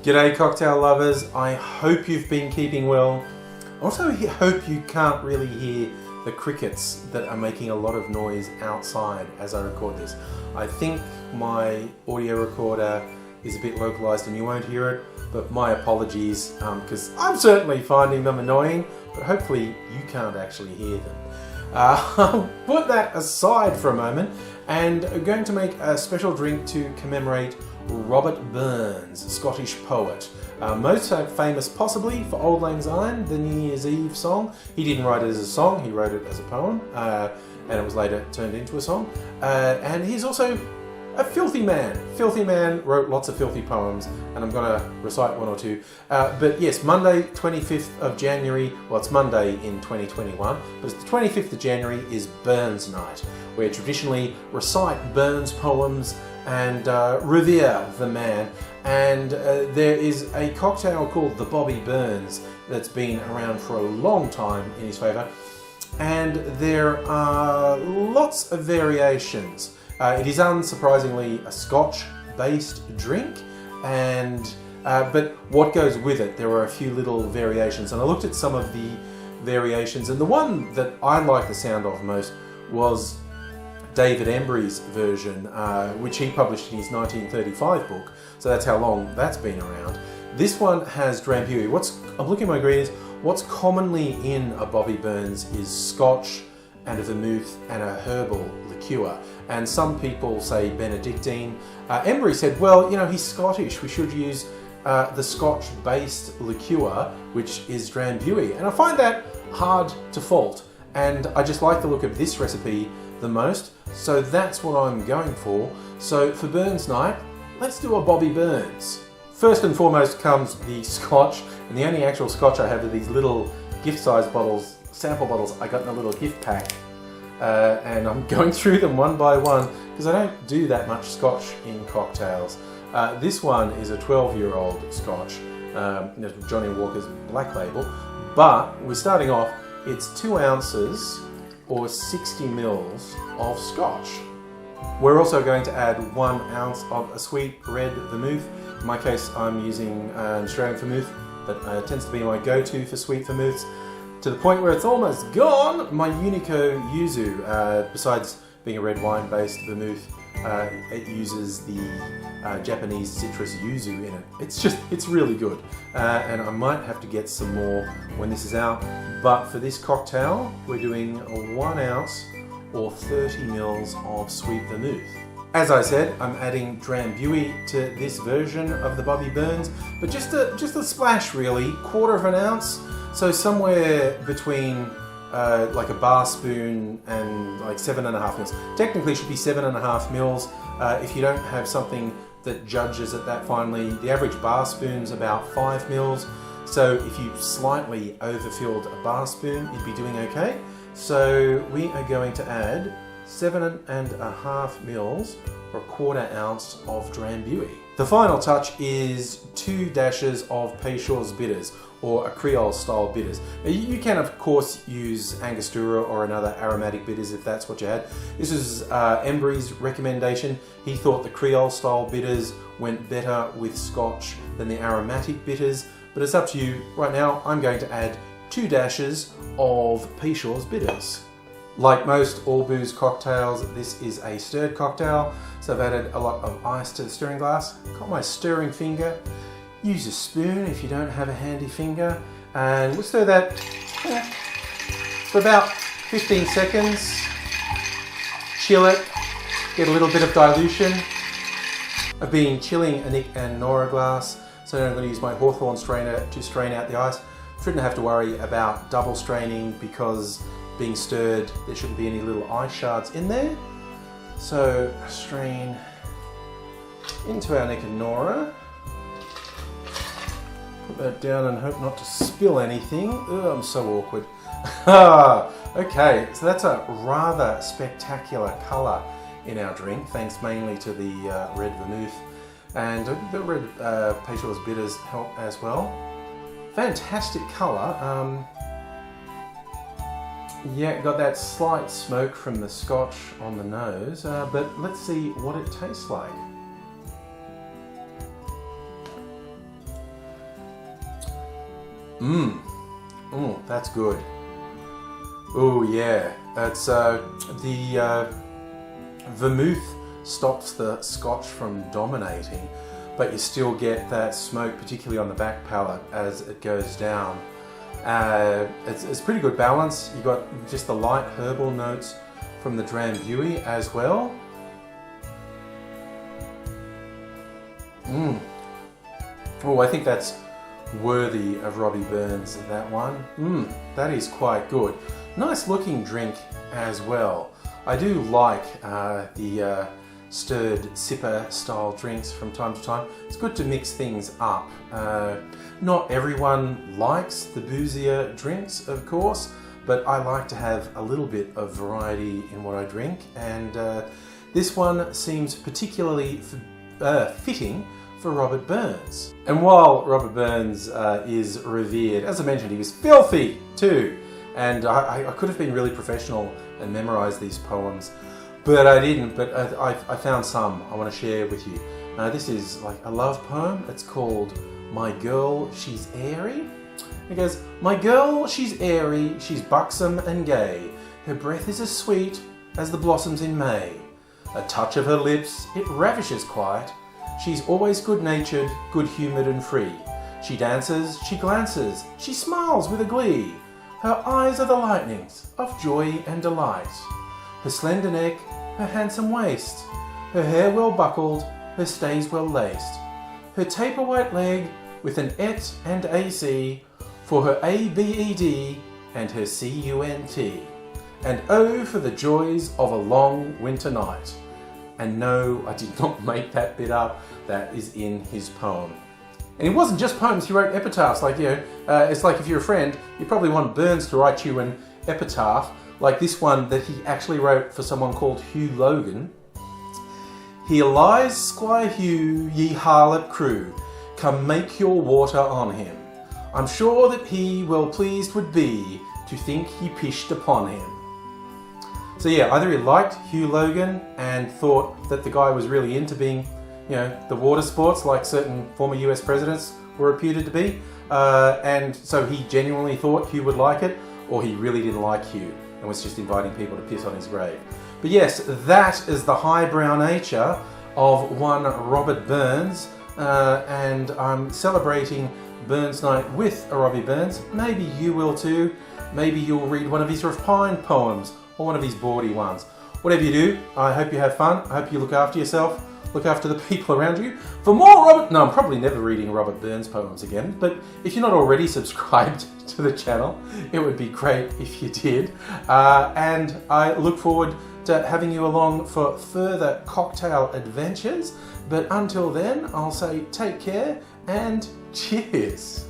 G'day cocktail lovers, I hope you've been keeping well. I also hope you can't really hear the crickets that are making a lot of noise outside as I record this. I think my audio recorder is a bit localized and you won't hear it, but my apologies because I'm certainly finding them annoying, but hopefully you can't actually hear them. I'll put that aside for a moment and I'm going to make a special drink to commemorate Robert Burns, a Scottish poet. Most famous possibly for Auld Lang Syne, the New Year's Eve song. He didn't write it as a song, he wrote it as a poem, and it was later turned into a song. And he's also a filthy man. Filthy man, wrote lots of filthy poems, and I'm going to recite one or two. But yes, Monday, 25th of January, well it's Monday in 2021, but it's the 25th of January is Burns Night, where traditionally recite Burns poems and revere the man. And there is a cocktail called the Bobby Burns that's been around for a long time in his favour, and there are lots of variations. It is unsurprisingly a scotch-based drink, and but what goes with it, there are a few little variations, and I looked at some of the variations, and the one that I like the sound of most was David Embry's version, which he published in his 1935 book, so that's how long that's been around. This one has Drambuie. I'm looking at my ingredients. What's commonly in a Bobby Burns is scotch and a vermouth and a herbal liqueur, and some people say Benedictine. Embry said, well, you know, he's Scottish, we should use the scotch-based liqueur, which is Drambuie, and I find that hard to fault, and I just like the look of this recipe the most, so that's what I'm going for. So for Burns Night, let's do a Bobby Burns. First and foremost comes the scotch, and the only actual scotch I have are these little gift-sized bottles, sample bottles I got in a little gift pack, and I'm going through them one by one because I don't do that much scotch in cocktails. This one is a 12-year-old scotch, Johnny Walker's Black Label, but we're starting off, it's 2 ounces or 60 mils of scotch. We're also going to add 1 ounce of a sweet red vermouth. In my case, I'm using an Australian vermouth that tends to be my go-to for sweet vermouths, to the point where it's almost gone. My Unico Yuzu, besides being a red wine-based vermouth, it uses the Japanese citrus yuzu in it. It's really good, and I might have to get some more when this is out. But for this cocktail, we're doing 1 ounce or 30 mils of sweet vermouth. As I said, I'm adding Drambuie to this version of the Bobby Burns, but just a splash really, 1/4 ounce, so somewhere between like a bar spoon and like 7.5 mils. Technically it should be 7.5 mils. If you don't have something that judges it that finely, the average bar spoon's about 5 mils. So if you slightly overfilled a bar spoon, you'd be doing okay. So we are going to add 7.5 mils or 1/4 ounce of Drambuie. The final touch is 2 dashes of Peychaud's bitters, or a Creole style bitters. Now, you can of course use Angostura or another aromatic bitters if that's what you had. This is Embry's recommendation. He thought the Creole style bitters went better with scotch than the aromatic bitters, but it's up to you. Right now I'm going to add 2 dashes of Peychaud's bitters. Like most all booze cocktails, this is a stirred cocktail, so I've added a lot of ice to the stirring glass. Got my stirring finger. Use a spoon if you don't have a handy finger, and we'll stir that for about 15 seconds. Chill it, get a little bit of dilution. I've been chilling a Nick and Nora glass, so I'm going to use my Hawthorne strainer to strain out the ice. Shouldn't have to worry about double straining because being stirred, there shouldn't be any little ice shards in there. So strain into our Nick and Nora. Put that down and hope not to spill anything. Ugh, I'm so awkward. Okay, so that's a rather spectacular colour in our drink, thanks mainly to the red vermouth, and the red Peychaud's bitters help as well. Fantastic colour. Yeah, got that slight smoke from the scotch on the nose, but let's see what it tastes like. That's good. Oh yeah, it's the vermouth stops the scotch from dominating, but you still get that smoke, particularly on the back palate as it goes down. It's pretty good balance. You got just the light herbal notes from the Drambuie as well. Oh, I think that's worthy of Robbie Burns, that one. That is quite good. Nice looking drink as well. I do like the stirred sipper style drinks from time to time. It's good to mix things up. Not everyone likes the boozier drinks, of course, but I like to have a little bit of variety in what I drink, and this one seems particularly fitting for Robert Burns. And while Robert Burns is revered, as I mentioned, he was filthy too, and I could have been really professional and memorized these poems, but I didn't. But I found some I want to share with you. This is like a love poem. It's called My Girl, She's Airy. It goes, my girl, she's airy, she's buxom and gay. Her breath is as sweet as the blossoms in May. A touch of her lips, it ravishes quite. She's always good-natured, good-humoured and free. She dances, she glances, she smiles with a glee. Her eyes are the lightnings of joy and delight. Her slender neck, her handsome waist, her hair well buckled, her stays well laced. Her taper white leg with an et and AC for her ABED and her CUNT. And oh, for the joys of a long winter night. And no, I did not make that bit up. That is in his poem. And it wasn't just poems, he wrote epitaphs. Like, it's like if you're a friend, you probably want Burns to write you an epitaph, like this one that he actually wrote for someone called Hugh Logan. Here lies Squire Hugh, ye harlot crew, come make your water on him. I'm sure that he well pleased would be to think ye pished upon him. So yeah, either he liked Hugh Logan and thought that the guy was really into being, the water sports like certain former US presidents were reputed to be, and so he genuinely thought Hugh would like it, or he really didn't like Hugh and was just inviting people to piss on his grave. But yes, that is the highbrow nature of one Robert Burns, and I'm celebrating Burns Night with a Robbie Burns. Maybe you will too. Maybe you'll read one of his refined poems or one of his bawdy ones. Whatever you do, I hope you have fun. I hope you look after yourself, look after the people around you. For more I'm probably never reading Robert Burns poems again, but if you're not already subscribed to the channel, it would be great if you did. And I look forward to having you along for further cocktail adventures. But until then, I'll say take care and cheers.